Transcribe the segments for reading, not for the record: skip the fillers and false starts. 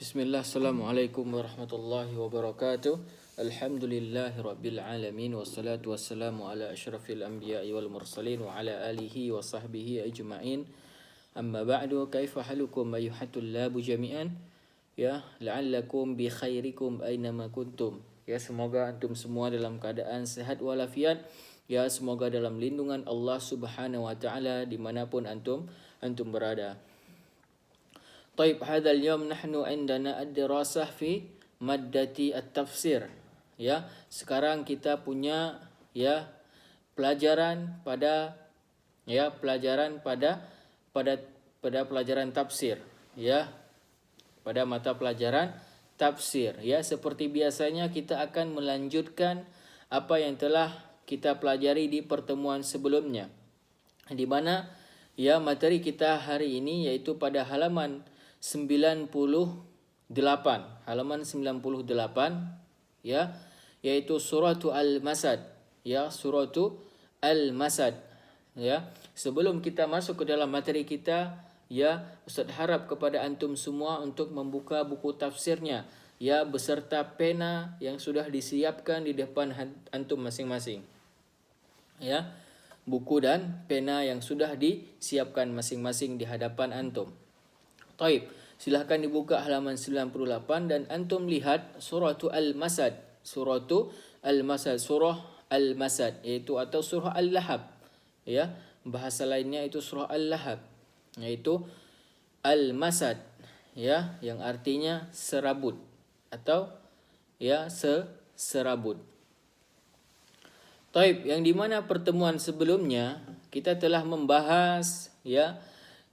Bismillah, Assalamualaikum warahmatullahi wabarakatuh. Alhamdulillahi rabbil alamin. Wassalatu wassalamu ala ashrafil anbiya'i wal mursalin wa ala alihi wa sahbihi ajma'in. Amma ba'du, kaifa halukum ayuhat tullabu jami'an? Ya, la'allakum bi khairikum aynama kuntum. Ya, semoga antum semua dalam keadaan sehat walafiat. Ya, semoga dalam lindungan Allah Subhanahu wa taala dimanapun antum berada. طيب هذا اليوم نحن عندنا الدراسة في مادة التفسير. Ya, sekarang kita punya pelajaran pada pelajaran tafsir, pada mata pelajaran tafsir. Seperti biasanya kita akan melanjutkan apa yang telah kita pelajari di pertemuan sebelumnya, di mana materi kita hari ini yaitu pada halaman 98, yaitu suratu Al-Masad, suratu Al-Masad. Sebelum kita masuk ke dalam materi kita, Ustaz harap kepada antum semua untuk membuka buku tafsirnya, beserta pena yang sudah disiapkan di depan antum masing-masing. Buku dan pena yang sudah disiapkan masing-masing di hadapan antum. Taib, silahkan dibuka halaman 98 dan antum lihat suratu Al-Masad. Suratu Al-Masad, surah Al-Masad, yaitu atau surah Al-Lahab. Bahasa lainnya itu surah Al-Lahab, yaitu Al-Masad, yang artinya serabut atau serabut. Taib, yang dimana pertemuan sebelumnya kita telah membahas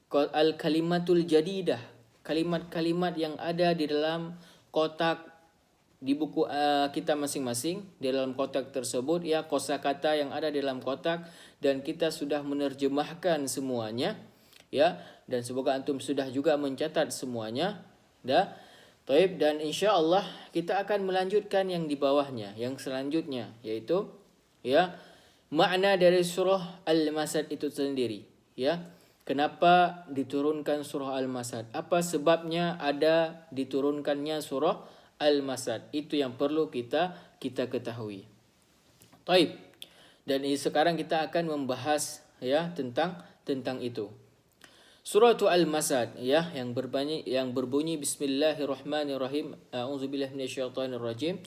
al-kalimatul jadidah, kalimat-kalimat yang ada di dalam kotak di buku kita masing-masing. Di dalam kotak tersebut kosakata yang ada di dalam kotak, dan kita sudah menerjemahkan semuanya, dan semoga antum sudah juga mencatat semuanya. Taib, dan insya-Allah kita akan melanjutkan yang di bawahnya, yang selanjutnya, yaitu makna dari surah Al-Masad itu sendiri. Kenapa diturunkan surah Al-Masad? Apa sebabnya ada diturunkannya surah Al-Masad? Itu yang perlu kita ketahui. Taib. Dan sekarang kita akan membahas tentang itu. Surah Al-Masad yang berbunyi Bismillahirrahmanirrahim. A'udzubillahi minasyaitonirrajim.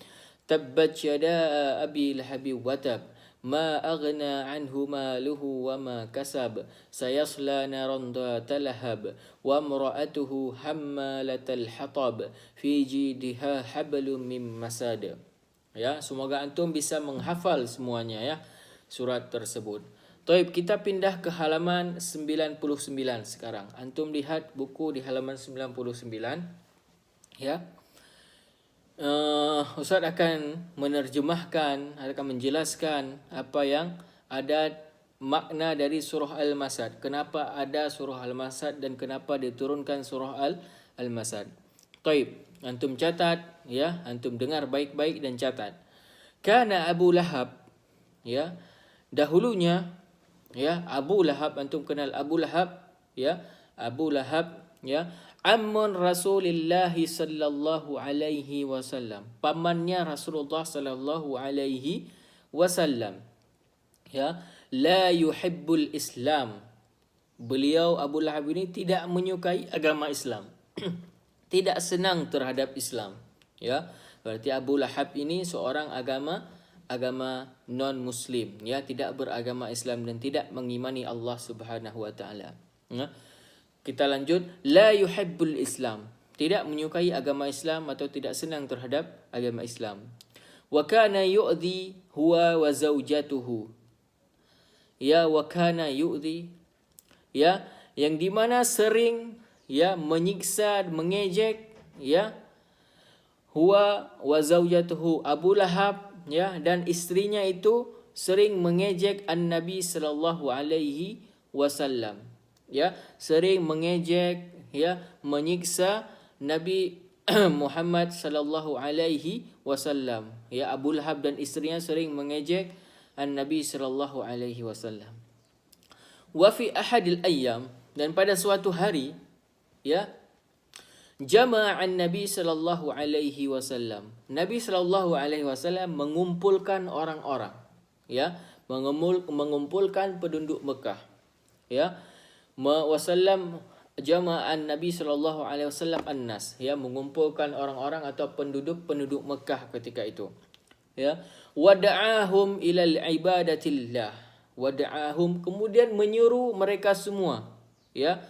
Tabbat yada abi lahabi watab. ما أغنى عنه ماله وما كسب سيصلى نارا ذات لهب وامرأته حمالة الحطب في جيدها حبل من مسد. Semoga antum bisa menghafal semuanya surat tersebut. Taib, kita pindah ke halaman 99 sekarang. Antum lihat buku di halaman 99. Ustaz akan menerjemahkan, akan menjelaskan apa yang ada makna dari surah Al-Masad. Kenapa ada surah Al-Masad dan kenapa diturunkan surah Al-Masad. Taib, antum catat, antum dengar baik-baik dan catat. Kana Abu Lahab, dahulunya, Abu Lahab, antum kenal Abu Lahab, Abu Lahab, Ammun Rasulillah sallallahu alaihi wasallam, pamannya Rasulullah sallallahu alaihi wasallam. La yuhibbul Islam. Beliau Abu Lahab ini tidak menyukai agama Islam. Tidak senang terhadap Islam. Berarti Abu Lahab ini seorang agama non-muslim, tidak beragama Islam dan tidak mengimani Allah Subhanahu wa taala. Kita lanjut, la yuhibbul Islam, tidak menyukai agama Islam atau tidak senang terhadap agama Islam. Wa kana yu'dhi huwa wa zaujatuhu. Wa kana yu'dhi, yang dimana sering menyiksa, mengejek, huwa wa zaujatuhu, Abu Lahab, dan istrinya itu sering mengejek an-Nabi sallallahu alaihi wasallam. Sering mengejek, menyiksa Nabi Muhammad sallallahu alaihi wasallam. Abu Lahab dan istrinya sering mengejek An-Nabi sallallahu alaihi wasallam. Wa fi ahadil ayyam, dan pada suatu hari, jama'an Nabi sallallahu alaihi wasallam. Nabi sallallahu alaihi wasallam mengumpulkan orang-orang, ya, mengumpulkan penduduk Mekah, ya. Wasallam jama'an Nabi sallallahu alaihi wasallam an-nas, ya, mengumpulkan orang-orang atau penduduk Mekah ketika itu, ya. Wada'ahum ilal ibadatillah. Wada'ahum, kemudian menyeru mereka semua, ya,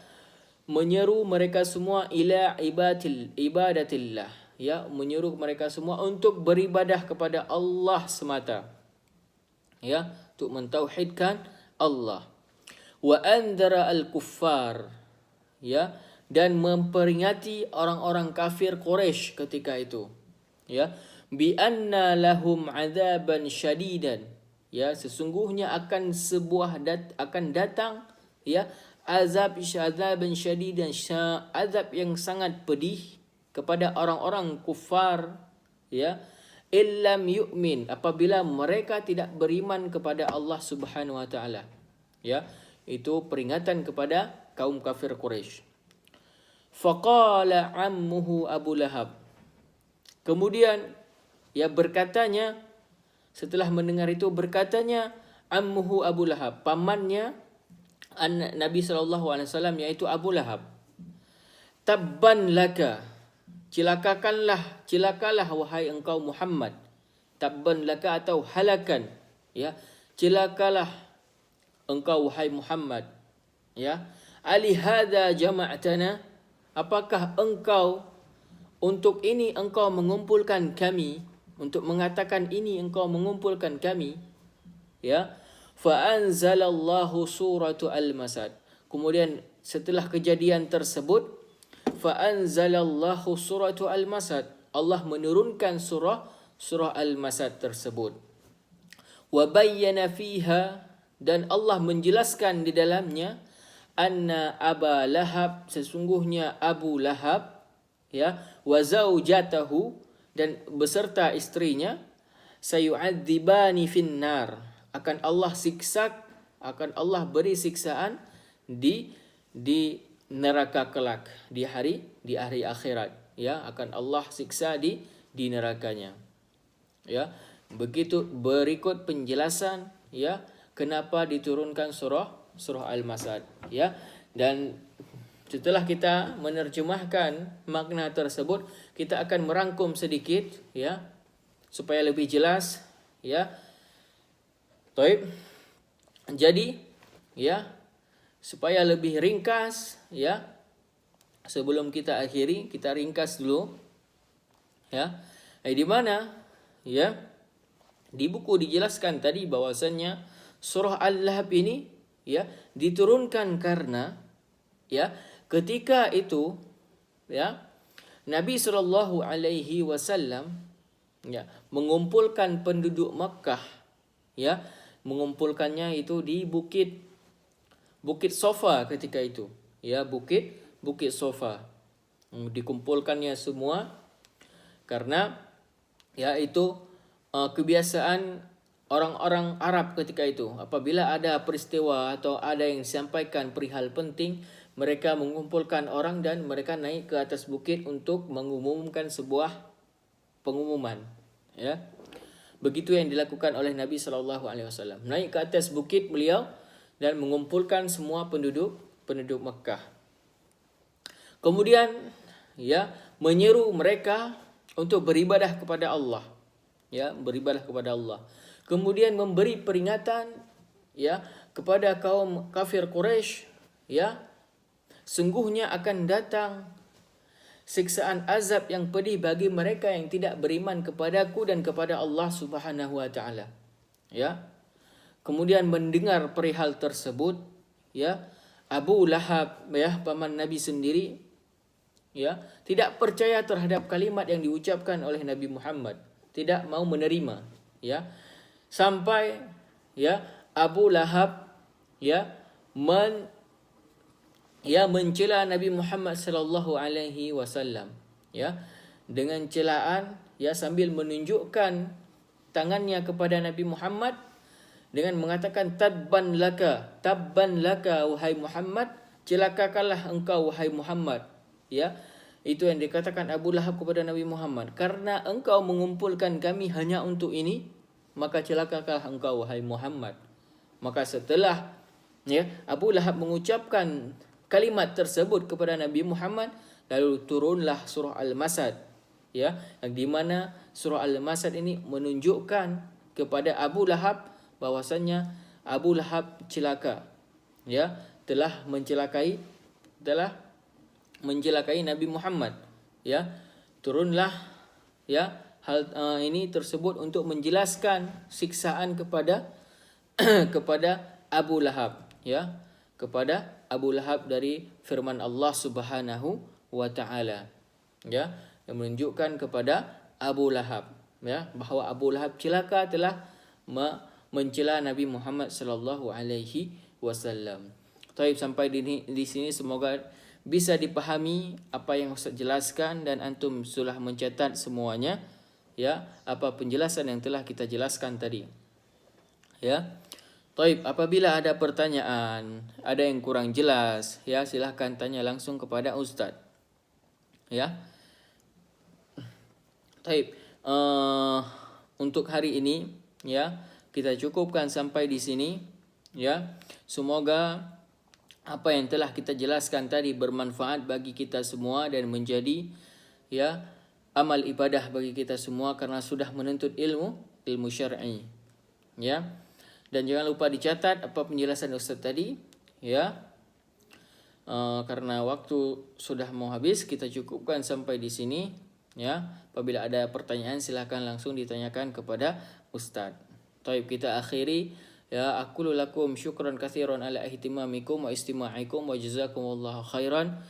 menyeru mereka semua ila ibadatillah, ya, menyeru mereka semua untuk beribadah kepada Allah semata, ya, untuk mentauhidkan Allah. Wa andara al-kuffar, ya, dan memperingati orang-orang kafir Quraisy ketika itu, ya, bi anna lahum adzaban syadidan, ya, sesungguhnya akan akan datang, ya, azaban syadidan, azab yang sangat pedih kepada orang-orang kufar, ya, illam yu'min, apabila mereka tidak beriman kepada Allah Subhanahu wa taala, ya. Itu peringatan kepada kaum kafir Quraisy. Faqala ammuhu Abu Lahab, kemudian, ya, berkatanya, setelah mendengar itu berkatanya ammuhu Abu Lahab, pamannya Nabi SAW, yaitu Abu Lahab. Tabban laka, cilakalah wahai engkau Muhammad. Tabban laka atau halakan, ya, cilakalah engkau wahai Muhammad, ya. Ali hadza jama'tana, apakah engkau untuk ini engkau mengumpulkan kami, untuk mengatakan ini engkau mengumpulkan kami, ya. Fa anzalallahu suratu al-masad, kemudian setelah kejadian tersebut, fa anzalallahu suratu al-masad, Allah menurunkan surah al-masad tersebut. Wa bayyana fiha, dan Allah menjelaskan di dalamnya, anna Aba Lahab, sesungguhnya Abu Lahab, ya, wa zaujatahu, dan beserta istrinya, sayu'adzibani finnar, akan Allah Allah beri siksaan di neraka kelak, di hari akhirat, ya, akan Allah siksa di nerakanya, ya. Begitu berikut penjelasan, ya, kenapa diturunkan surah Al-Masad, ya. Dan setelah kita menerjemahkan makna tersebut, kita akan merangkum sedikit, ya, supaya lebih jelas, ya. Baik. Jadi, ya, supaya lebih ringkas, ya, sebelum kita akhiri, kita ringkas dulu, ya. Di mana, ya, di buku dijelaskan tadi bahwasannya surah Al-Lahab ini, ya, diturunkan karena, ya, ketika itu, ya, Nabi SAW, ya, mengumpulkan penduduk Makkah, ya, mengumpulkannya itu di bukit Sofa ketika itu, ya, bukit Sofa, dikumpulkannya semua karena, ya, itu kebiasaan orang-orang Arab ketika itu. Apabila ada peristiwa atau ada yang disampaikan perihal penting, mereka mengumpulkan orang dan mereka naik ke atas bukit untuk mengumumkan sebuah pengumuman, ya. Begitu yang dilakukan oleh Nabi SAW. Naik ke atas bukit beliau dan mengumpulkan semua penduduk Mekah. Kemudian, ya, menyeru mereka untuk beribadah kepada Allah, ya, beribadah kepada Allah. Kemudian memberi peringatan, ya, kepada kaum kafir Quraisy, ya, sungguhnya akan datang siksaan azab yang pedih bagi mereka yang tidak beriman kepadaku dan kepada Allah Subhanahu wa taala, ya. Kemudian mendengar perihal tersebut, ya, Abu Lahab, ya, paman Nabi sendiri, ya, tidak percaya terhadap kalimat yang diucapkan oleh Nabi Muhammad, tidak mau menerima, ya. Sampai, ya, Abu Lahab, ya, mencela Nabi Muhammad sallallahu alaihi wasallam, ya, dengan celaan, ya, sambil menunjukkan tangannya kepada Nabi Muhammad dengan mengatakan tabban laka wahai Muhammad, celakakanlah engkau wahai Muhammad, ya. Itu yang dikatakan Abu Lahab kepada Nabi Muhammad, karena engkau mengumpulkan kami hanya untuk ini, maka celakalah engkau wahai Muhammad. Maka setelah Abu Lahab mengucapkan kalimat tersebut kepada Nabi Muhammad, lalu turunlah surah Al-Masad, yang di mana surah Al-Masad ini menunjukkan kepada Abu Lahab bahwasanya Abu Lahab celaka, telah mencelakai Nabi Muhammad. Turunlah hal ini tersebut untuk menjelaskan siksaan kepada kepada Abu Lahab, kepada Abu Lahab dari firman Allah Subhanahu wa taala, yang menunjukkan kepada Abu Lahab, bahawa Abu Lahab celaka telah mencela Nabi Muhammad sallallahu alaihi wasallam. Baik, sampai di sini semoga bisa dipahami apa yang Ustaz jelaskan dan antum sudah mencatat semuanya, apa penjelasan yang telah kita jelaskan tadi. Baik, apabila ada pertanyaan, ada yang kurang jelas, silahkan tanya langsung kepada Ustaz. Baik, untuk hari ini kita cukupkan sampai di sini. Semoga apa yang telah kita jelaskan tadi bermanfaat bagi kita semua dan menjadi amal ibadah bagi kita semua, karena sudah menuntut ilmu syar'i. Dan jangan lupa dicatat apa penjelasan Ustaz tadi, karena waktu sudah mau habis, kita cukupkan sampai di sini. Apabila ada pertanyaan silakan langsung ditanyakan kepada Ustaz. Baik, kita akhiri. Aqulu lakum syukran katsiran ala ihtimamikum wa istima'ikum wa jazakumullahu khairan.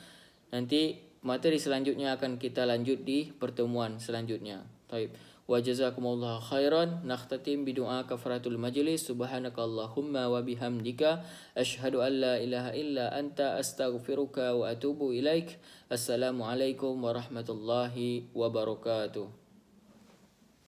Nanti materi selanjutnya akan kita lanjut di pertemuan selanjutnya. Baik. Wa jazakumullahu khairan. Nakhtatim bi doa kafaratul majlis. Subhanakallahumma wa bihamdika asyhadu an la ilaha illa anta astaghfiruka wa atubu ilaik. Assalamualaikum warahmatullahi wabarakatuh.